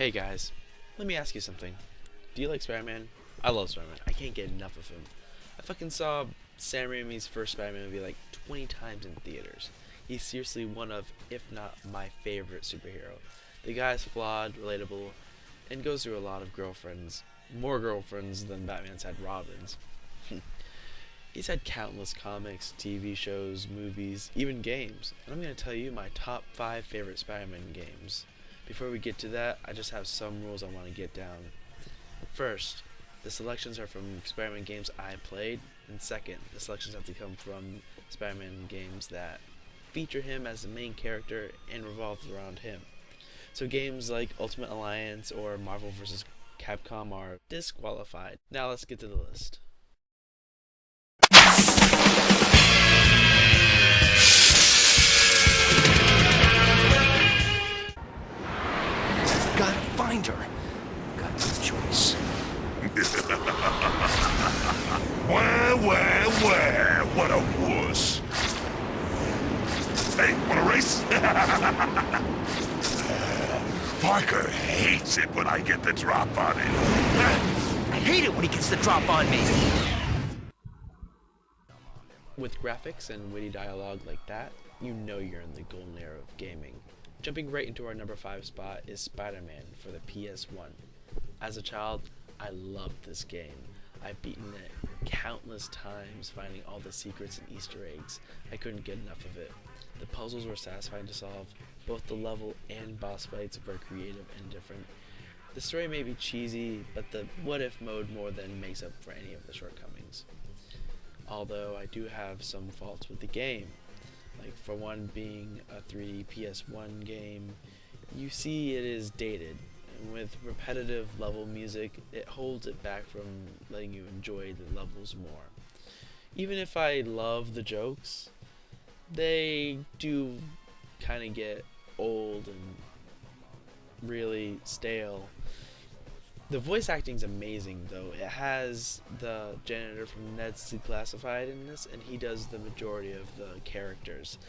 Hey guys, let me ask you something. Do you like Spider-Man? I love Spider-Man. I can't get enough of him. I fucking saw Sam Raimi's first Spider-Man movie like 20 times in theaters. He's seriously one of, if not my favorite superhero. The guy's flawed, relatable, and goes through a lot of girlfriends. More girlfriends than Batman's had Robins. He's had countless comics, TV shows, movies, even games. And I'm going to tell you my top 5 favorite Spider-Man games. Before we get to that, I just have some rules I want to get down. First, the selections are from Spider-Man games I played. And second, the selections have to come from Spider-Man games that feature him as the main character and revolve around him. So games like Ultimate Alliance or Marvel vs. Capcom are disqualified. Now let's get to the list. Gotta find her. Got no choice. Where, what a wuss. Hey, wanna race? Parker hates it when I get the drop on him. I hate it when he gets the drop on me. With graphics and witty dialogue like that, you know you're in the golden era of gaming. Jumping right into our number 5 spot is Spider-Man for the PS1. As a child, I loved this game. I've beaten it countless times, finding all the secrets and Easter eggs. I couldn't get enough of it. The puzzles were satisfying to solve. Both the level and boss fights were creative and different. The story may be cheesy, but the what-if mode more than makes up for any of the shortcomings. Although I do have some faults with the game. Like, for one, being a 3D PS1 game, you see it is dated. And with repetitive level music, it holds it back from letting you enjoy the levels more. Even if I love the jokes, they do kind of get old and really stale. The voice acting's amazing, though. It has the janitor from Ned's Declassified in this, and he does the majority of the characters.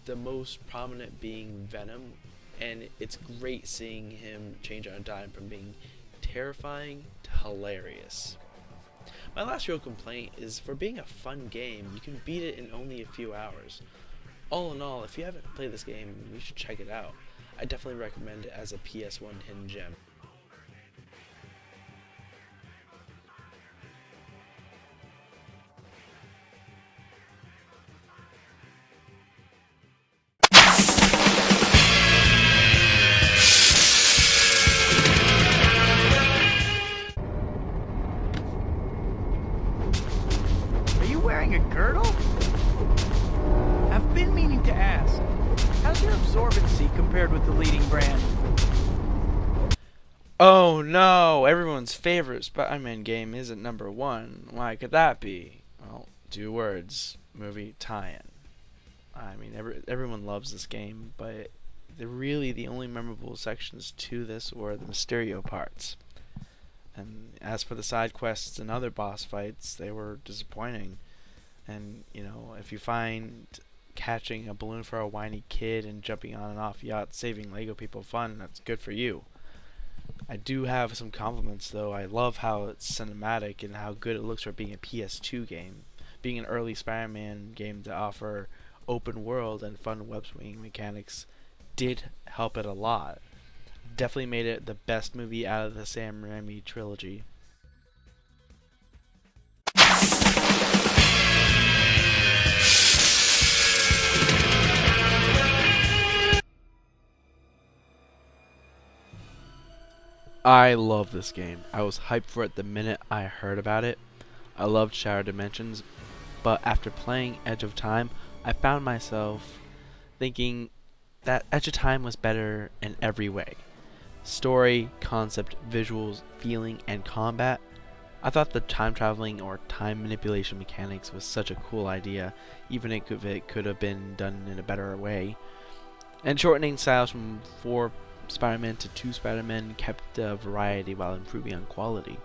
The most prominent being Venom, and it's great seeing him change on a dime from being terrifying to hilarious. My last real complaint is, for being a fun game, you can beat it in only a few hours. All in all, if you haven't played this game, you should check it out. I definitely recommend it as a PS1 hidden gem. Are you wearing a girdle? I've been meaning to ask. How's your absorbency compared with the leading brand? Oh no, everyone's favorite Spider-Man game isn't number 1. Why could that be? Well, 2 words, movie tie-in. I mean, everyone loves this game, but the only memorable sections to this were the Mysterio parts. And as for the side quests and other boss fights, they were disappointing. And, if you find catching a balloon for a whiny kid and jumping on and off yachts saving Lego people fun, that's good for you. I do have some compliments, though. I love how it's cinematic and how good it looks for being a PS2 game. Being an early Spider-Man game to offer open world and fun web swinging mechanics did help it a lot. Definitely made it the best movie out of the Sam Raimi trilogy. I love this game. I was hyped for it the minute I heard about it. I loved Shattered Dimensions, but after playing Edge of Time, I found myself thinking that Edge of Time was better in every way. Story, concept, visuals, feeling, and combat. I thought the time traveling or time manipulation mechanics was such a cool idea, even if it could have been done in a better way. And shortening styles from 4 Spider-Man to 2 Spider-Man kept variety while improving on quality.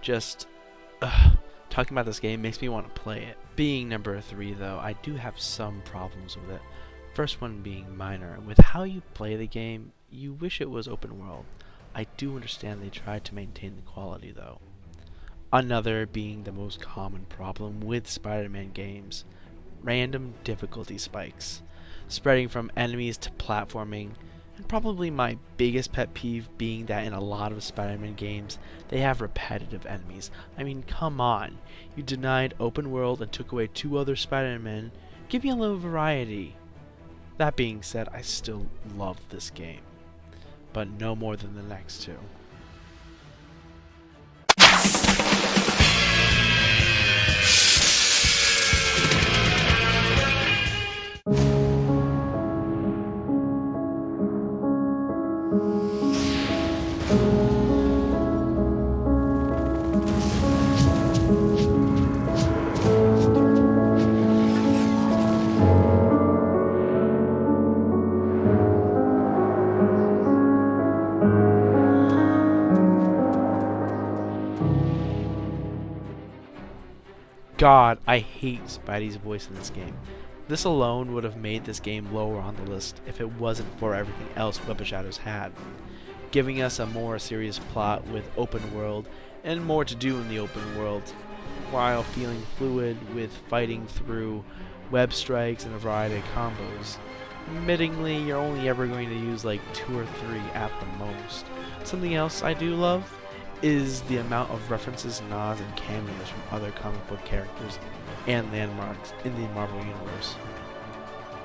Talking about this game makes me want to play it. Being number 3, though, I do have some problems with it. First one being minor. With how you play the game, you wish it was open world. I do understand they tried to maintain the quality though. Another being the most common problem with Spider-Man games, random difficulty spikes, spreading from enemies to platforming, and probably my biggest pet peeve being that in a lot of Spider-Man games, they have repetitive enemies. I mean, come on. You denied open world and took away 2 other Spider-Men. Give me a little variety. That being said, I still love this game, but no more than the next 2. God, I hate Spidey's voice in this game. This alone would have made this game lower on the list if it wasn't for everything else Web of Shadows had, giving us a more serious plot with open world and more to do in the open world, while feeling fluid with fighting through web strikes and a variety of combos. Admittingly, you're only ever going to use like 2 or 3 at the most. Something else I do love is the amount of references, nods, and cameos from other comic book characters and landmarks in the Marvel Universe.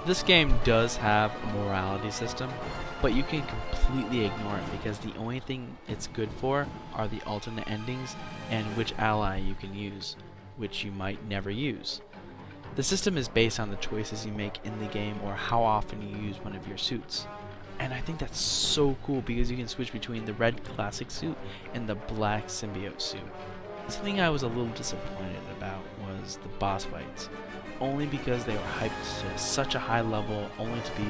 This game does have a morality system, but you can completely ignore it because the only thing it's good for are the alternate endings and which ally you can use, which you might never use. The system is based on the choices you make in the game or how often you use one of your suits. And I think that's so cool because you can switch between the red classic suit and the black symbiote suit. Something I was a little disappointed about was the boss fights, only because they were hyped to such a high level only to be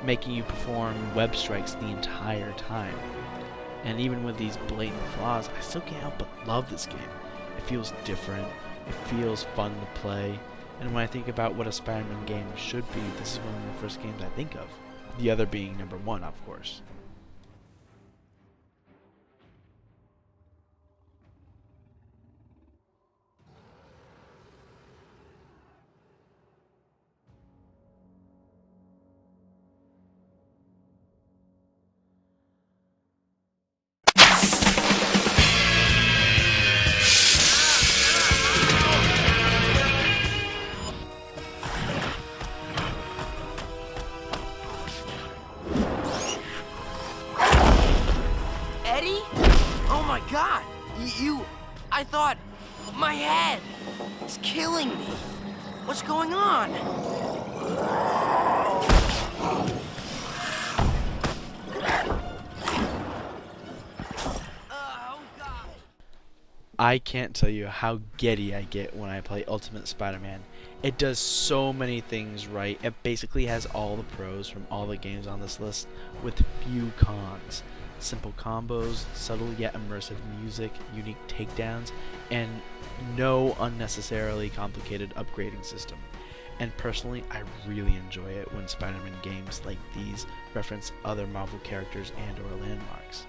making you perform web strikes the entire time. And even with these blatant flaws, I still can't help but love this game. It feels different, it feels fun to play, and when I think about what a Spider-Man game should be, this is one of the first games I think of. The other being number 1, of course. Eddie? Oh my god! I thought... My head! It's killing me! What's going on? Oh god! I can't tell you how giddy I get when I play Ultimate Spider-Man. It does so many things right. It basically has all the pros from all the games on this list with few cons. Simple combos, subtle yet immersive music, unique takedowns, and no unnecessarily complicated upgrading system. And personally, I really enjoy it when Spider-Man games like these reference other Marvel characters and or landmarks.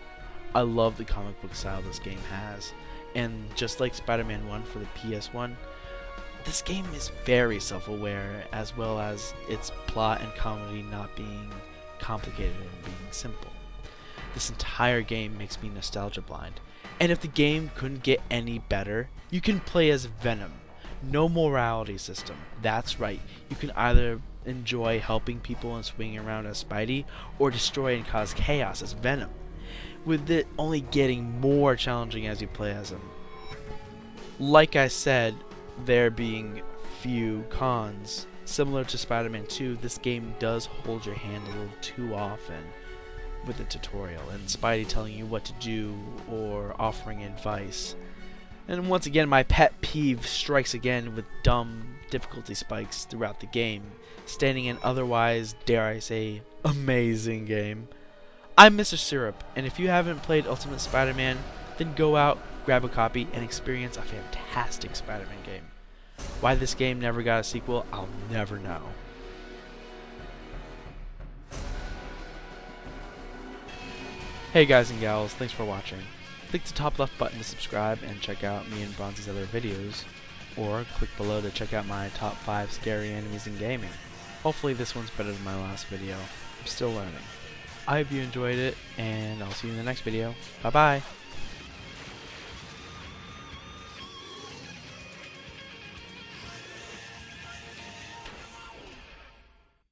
I love the comic book style this game has, and just like Spider-Man 1 for the PS1, this game is very self-aware, as well as its plot and comedy not being complicated and being simple. This entire game makes me nostalgia blind, and if the game couldn't get any better, you can play as Venom. No morality system. That's right, you can either enjoy helping people and swinging around as Spidey, or destroy and cause chaos as Venom, with it only getting more challenging as you play as him. Like I said, there being few cons, similar to Spider-Man 2, this game does hold your hand a little too often with the tutorial and Spidey telling you what to do or offering advice. And once again, my pet peeve strikes again with dumb difficulty spikes throughout the game, standing an otherwise, dare I say, amazing game. I'm Mr. Syrup, and if you haven't played Ultimate Spider-Man, then go out, grab a copy, and experience a fantastic Spider-Man game. Why this game never got a sequel, I'll never know. Hey guys and gals, thanks for watching. Click the top left button to subscribe and check out me and Bronze's other videos, or click below to check out my top 5 scary enemies in gaming. Hopefully this one's better than my last video. I'm still learning. I hope you enjoyed it, and I'll see you in the next video. Bye bye!